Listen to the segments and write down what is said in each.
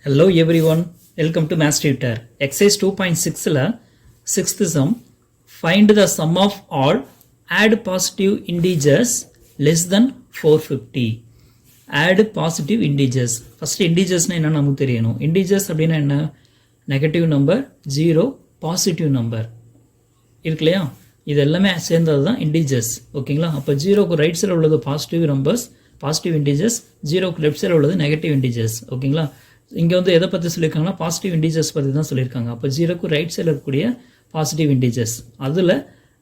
Hello everyone, welcome to Math Tutor. Exercise 2.6 la 6th sum. Find the sum of all add positive integers less than 450. Add positive integers. First integers na enna namakku theriyano. Integers அப்படினா என்ன? Negative number, 0, positive number. இருக்குலையா? இது எல்லாமே சேர்ந்தது தான் integers. ஓகேங்களா? அப்ப 0 க்கு right சைடுல உள்ளது positive numbers, positive integers, 0 க்கு லெஃப்ட் சைடுல உள்ளது negative integers. ஓகேங்களா? இங்க வந்து எதை பத்தி சொல்லிருக்காங்கன்னா பாசிட்டிவ் இன்டிஜர்ஸ் பத்தி தான் சொல்லிருக்காங்க. அப்ப 0 க்கு ரைட் சைடுல இருக்கக்கூடிய பாசிட்டிவ் இன்டிஜர்ஸ், அதுல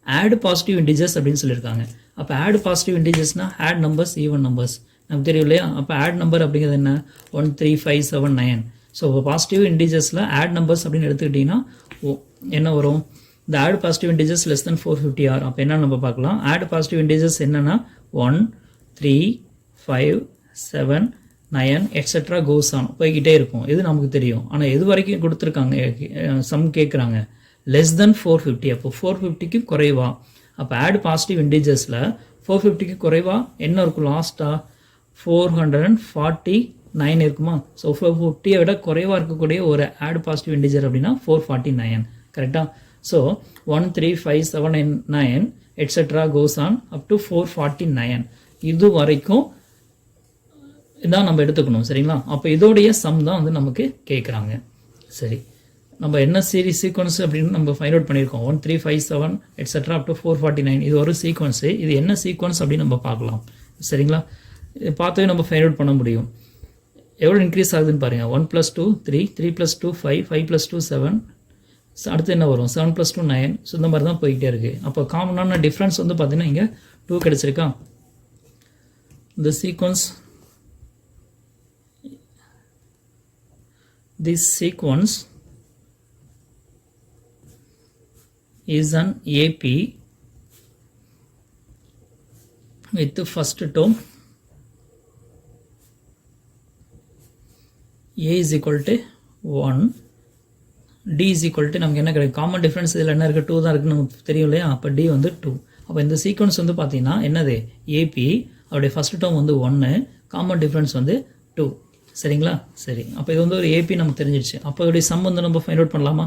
ஆட் பாசிட்டிவ் இன்டிஜர்ஸ் அப்படினு சொல்லிருக்காங்க. அப்ப ஆட் பாசிட்டிவ் இன்டிஜர்ஸ்னா ஆட் நம்பர்ஸ் ஈவன் நம்பர்ஸ் நமக்கு தெரியும் இல்லையா? அப்ப ஆட் நம்பர் அப்படிங்கிறது என்ன? 1 3 5 7 9. ஸோ பாசிட்டிவ் இன்டிஜர்ஸ்ல ஆட் நம்பர்ஸ் அப்படின்னு எடுத்துக்கிட்டீங்கன்னா என்ன வரும்? இந்த odd positive integers less than 450 are. அப்போ என்ன நம்ம பார்க்கலாம்? ஆட் பாசிட்டிவ் இன்டிஜர்ஸ் என்னன்னா 1 3 5 7 9 எக்ஸெட்ரா கோஸ் ஆன் போய்கிட்டே இருக்கும். இது நமக்கு தெரியும். ஆனால் எது வரைக்கும் கொடுத்துருக்காங்க? சம் கேட்குறாங்க லெஸ் தென் 450. அப்போ 450க்கு குறைவா? அப்போ ஆட் பாசிட்டிவ் இன்டிஜர்ஸில் 450க்கு குறைவா என்ன இருக்கும்? லாஸ்ட்டாக 449 இருக்குமா? ஸோ 450 விட குறைவாக இருக்கக்கூடிய ஒரு ஆட் பாசிட்டிவ் இன்டிஜர் அப்படின்னா 449. கரெக்டாக? So 1 3 5 7 9 etcetera goes on up to 449. இது வரைக்கும் இதான் நம்ம எடுத்துக்கணும். சரிங்களா? அப்போ இதோடைய சம் தான் வந்து நமக்கு கேட்குறாங்க. சரி, நம்ம என்ன சீரிஸ் சீக்வன்ஸ் அப்படின்னு நம்ம ஃபைண்ட் அவுட் பண்ணியிருக்கோம். 1 3 5 7 எட்ஸெட்ரா அப் டு 449. இது ஒரு சீக்வன்ஸு. இது என்ன சீக்வன்ஸ் அப்படின்னு நம்ம பார்க்கலாம். சரிங்களா? இது பார்த்தே நம்ம ஃபைண்ட் அவுட் பண்ண முடியும். எவ்வளோ இன்க்ரீஸ் ஆகுதுன்னு பாருங்கள். 1 + 2 3, 3 + 2 5, 5 + 2 7. அடுத்து என்ன வரும்? 7 + 2 9. ஸோ இந்த மாதிரி தான் போய்கிட்டே இருக்குது. அப்போ காமனான டிஃப்ரென்ஸ் வந்து பார்த்தீங்கன்னா இங்கே 2 கிடச்சிருக்கா? இந்த sequence this sequence is an AP with the first term A is equal to 1, D is equal to நமக்கு என்ன கிடைக்கும்? காமன் டிஃபரன்ஸ் இதில் என்ன இருக்குது? 2 தான் இருக்குன்னு நமக்கு தெரியும் இல்லையா? அப்போ D வந்து 2. அப்போ இந்த சீக்வன்ஸ் வந்து பார்த்தீங்கன்னா என்னது? AP, அவருடைய ஃபர்ஸ்ட் டேர்ம் வந்து 1, காமன் டிஃபரன்ஸ் வந்து 2. சரிங்களா? சரி, அப்போ இது வந்து ஒரு ஏபி நமக்கு தெரிஞ்சிடுச்சு. அப்போ இதோடைய சம் வந்து நம்ம ஃபைண்ட் அவுட் பண்ணலாமா?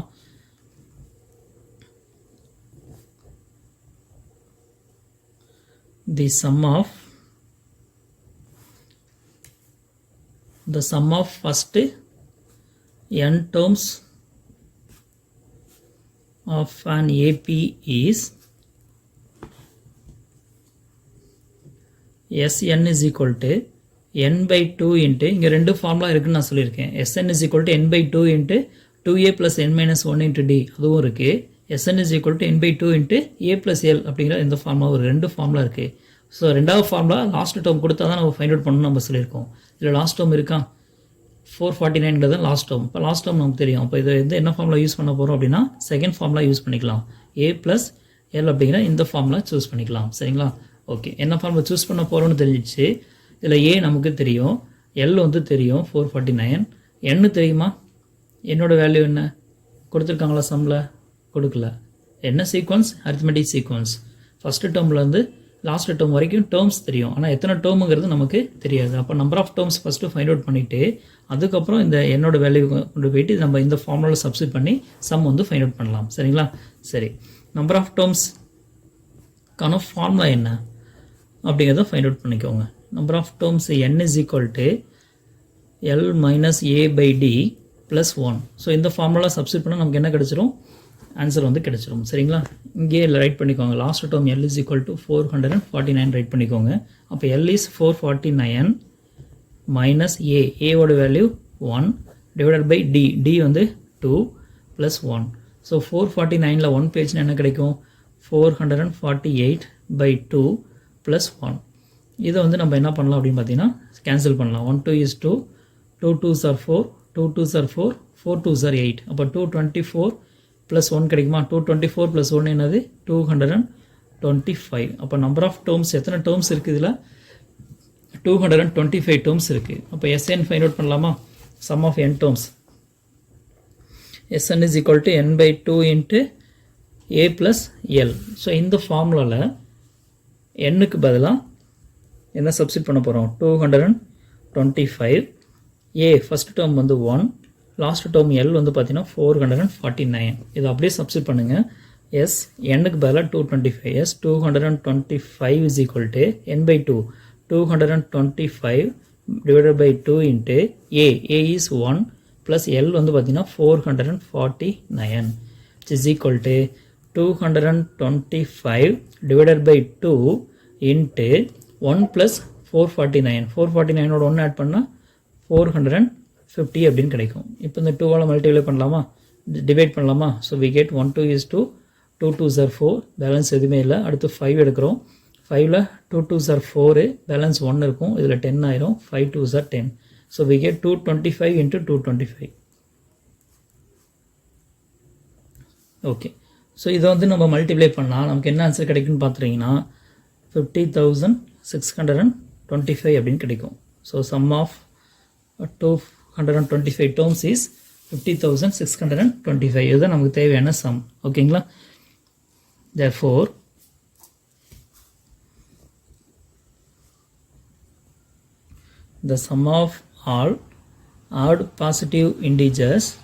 the sum of first n terms of an AP is Sn is equal to n/2 into இங்கே ரெண்டு ஃபார்முலா இருக்குன்னு நான் சொல்லியிருக்கேன். Sn is equal to n/2 into 2a + n - 1 into d அதுவும் இருக்குது. Sn is equal to n/2 into a + l அப்படிங்கிற இந்த formula ஒரு ரெண்டு ஃபார்முலா இருக்குது. ஸோ ரெண்டாவது ஃபார்முலா லாஸ்ட் டேர்ம் கொடுத்தா தான் நம்ம ஃபைண்ட் அவுட் பண்ணணும்னு நம்ம சொல்லியிருக்கோம். இதில் லாஸ்ட் டேர்ம் இருக்கா? 449 லாஸ்ட் டேர்ம். இப்போ லாஸ்ட் டேர்ம் நமக்கு தெரியும். அப்போ இதை வந்து என்ன ஃபார்முலா யூஸ் பண்ண போகிறோம் அப்படின்னா செகண்ட் ஃபார்முலா யூஸ் பண்ணிக்கலாம். a + l அப்படிங்கிற இந்த ஃபார்முலா சூஸ் பண்ணிக்கலாம். சரிங்களா? ஓகே, என்ன ஃபார்முலா சூஸ் பண்ண போகிறோம்னு தெரிஞ்சிச்சு. இதில் ஏ நமக்கு தெரியும், எல் வந்து தெரியும் 449. என்ன தெரியுமா? என்னோட வேல்யூ என்ன கொடுத்துருக்காங்களா? சம்மில் கொடுக்கல. என்ன சீக்வன்ஸ்? Arithmetic sequence. ஃபஸ்ட்டு டேர்மில் வந்து லாஸ்ட் டேர்ம் வரைக்கும் டேர்ம்ஸ் தெரியும், ஆனால் எத்தனை டேர்முங்கிறது நமக்கு தெரியாது. அப்போ number of terms first find out பண்ணிவிட்டு அதுக்கப்புறம் இந்த என்னோட வேல்யூ கொண்டு போயிட்டு நம்ம இந்த ஃபார்முலாவில் சப்ஸ்டிட் பண்ணி சம் வந்து ஃபைண்ட் அவுட் பண்ணலாம். சரிங்களா? சரி, நம்பர் ஆஃப் டேர்ம்ஸ்க்கான ஃபார்முலா என்ன அப்படிங்கிறத ஃபைண்ட் அவுட் பண்ணிக்கோங்க. number of terms n is equal to L minus a/d plus 1. So இந்த ஃபார்முலா சப்ஸ்டிட் பண்ணால் நமக்கு என்ன கிடைச்சிரும்? ஆன்சர் வந்து கிடைச்சிரும். சரிங்களா? இங்கே ரைட் பண்ணிக்கோங்க. Last term L is equal to 449 right பண்ணிக்கோங்க. அப்போ L is 449 minus a, a-ஓட value 1 divided by d, d வந்து 2 plus 1. ஸோ 449ல் 1 பேஜ்னா என்ன கிடைக்கும்? 448/2 plus 1. இதை வந்து நம்ம என்ன பண்ணலாம் அப்படின்னு பார்த்தீங்கன்னா கேன்சல் பண்ணலாம். 1 2 is 2, 2 2s are 4, 2 2s are 4, 4 2s are 8. அப்போ 224 + 1 கிடைக்குமா? 224 + 1 என்னது? 225. அப்போ நம்பர் ஆஃப் டேர்ம்ஸ் எத்தனை டேர்ம்ஸ் இருக்குது? இதில் 225 டேர்ம்ஸ் இருக்குது. அப்போ Sn ஃபைண்ட் அவுட் பண்ணலாமா? Sum of n terms. Sn is equal to n/2 into a + l. So இந்த ஃபார்முலாவில் n-க்கு பதிலாக என்ன சப்ஸ்டிட் பண்ண போகிறோம்? 225 a ஃபர்ஸ்ட் டேர்ம் வந்து 1 லாஸ்ட் டேர்ம் எல் வந்து பார்த்தீங்கன்னா 449. இதை அப்படியே சப்ஸ்டிட் பண்ணுங்கள். எஸ் எண்ணுக்கு பதிலாக 225. S 225 is equal to n by 2. 225 divided by 2 into a is 1 plus l வந்து பார்த்தீங்கன்னா 449 is equal to 225 divided by 2 into 1 plus 449. 449 ஓட 1 ஆட் பண்ணால் 450 அப்படின்னு கிடைக்கும். இப்போ இந்த 2 ஆல் மல்டிப்ளை பண்ணலாமா, டிவைட் பண்ணலாமா? So we get 1 2 is 2, 2 2s are 4, balance எதுவுமே இல்லை. அடுத்து 5 எடுக்கிறோம். 5ல் 2 2s are 4, பேலன்ஸ் 1 இருக்கும். இதில் 10 ஆயிரும். 5 2s are 10. So we get 225 into 225. Okay, so இதை வந்து நம்ம மல்டிப்ளை பண்ணால் நமக்கு என்ன ஆன்சர் கிடைக்குன்னு பார்த்துட்டிங்கன்னா 50,625 அப்படின்னு கிடைக்கும். So sum of 225 terms is 50,625. இதுதான் நமக்கு தேவையான சம். ஓகேங்களா? therefore the sum of all odd positive integers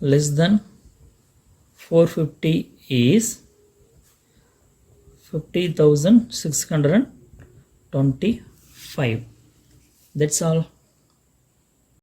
less than 450 is 50,625. That's all.